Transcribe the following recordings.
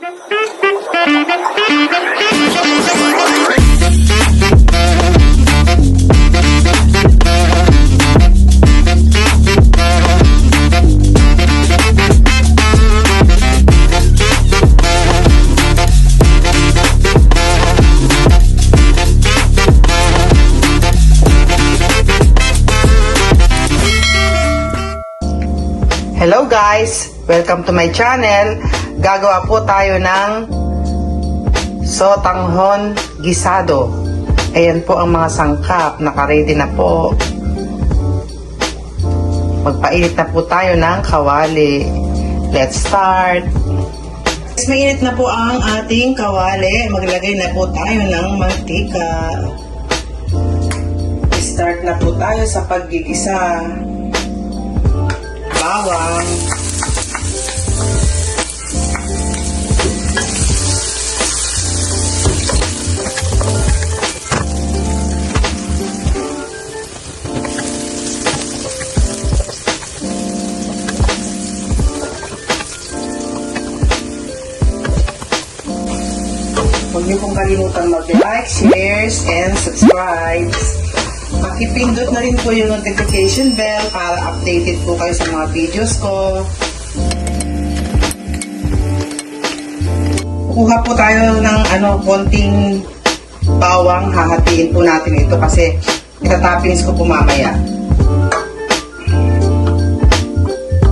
Hello guys! Welcome to my channel. Gagawa po tayo ng sotanghon gisado. Ayan po ang mga sangkap. Naka-ready na po. Magpainit na po tayo ng kawali. Let's start! Mainit na po ang ating kawali. Maglagay na po tayo ng mantika. Start na po tayo sa paggigisa. Bawang, huwag niyo pong kalimutan mag-like, shares, and subscribe. Pakipindot na rin po yung notification bell para updated po kayo sa mga videos ko. Kuha po tayo ng konting bawang. Hahatiin po natin ito kasi itatoppings ko po mamaya.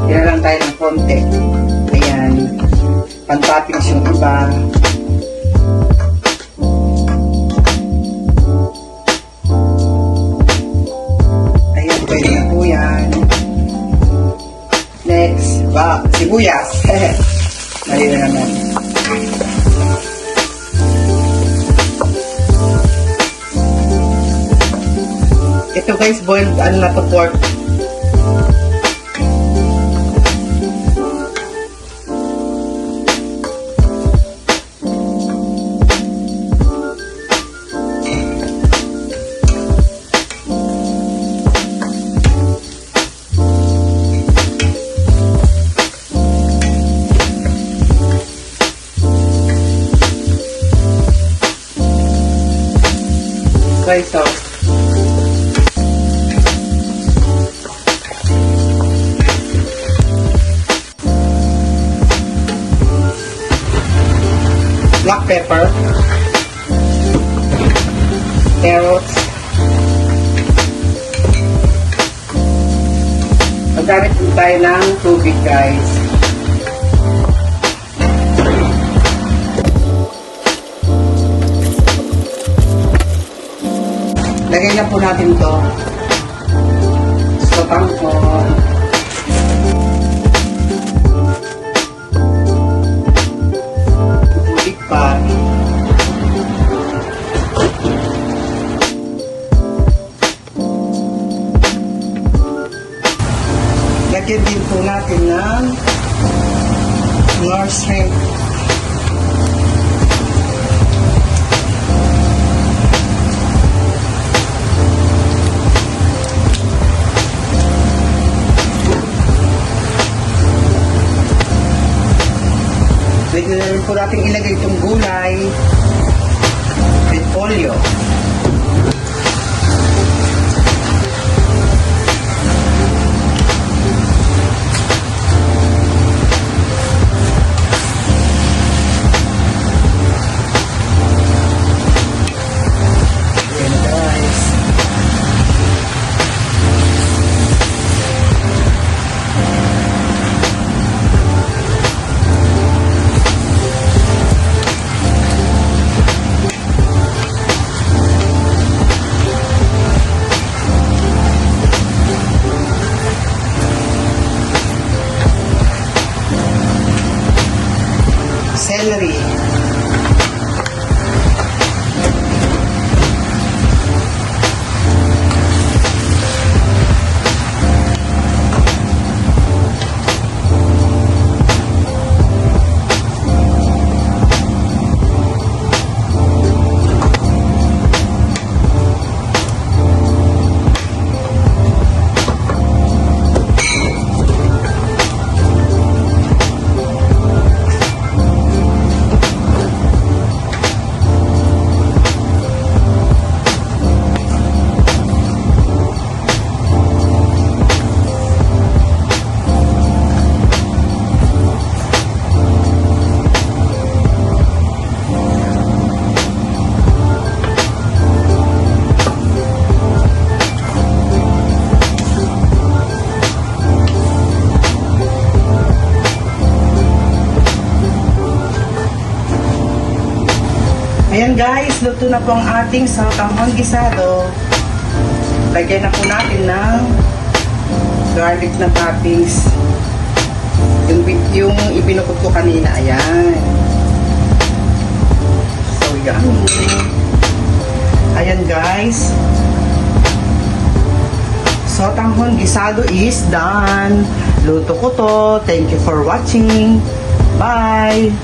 Tira lang tayo ng konti. Ayan. Pan-toppings yung iba. Next, sibuyas. Mali na naman. Ito guys, boiled na to pork. Soy sauce. Black pepper. Carrots. Maggamit po tayo ng tubig guys. Lagay na po natin to. Sotanghon. Tubig pa. Lagyan din po natin ng nor shrimp. Pwede na rin po natin ilagay itong gulay, repolyo. Ayan guys. Celery. Ayan guys, luto na po ang ating sotanghon gisado. Lagyan na po natin ng garlic na toppings. Yung ibinukod ko kanina, ayan. So, yummy. Ayan guys. Sotanghon gisado is done. Luto ko to. Thank you for watching. Bye!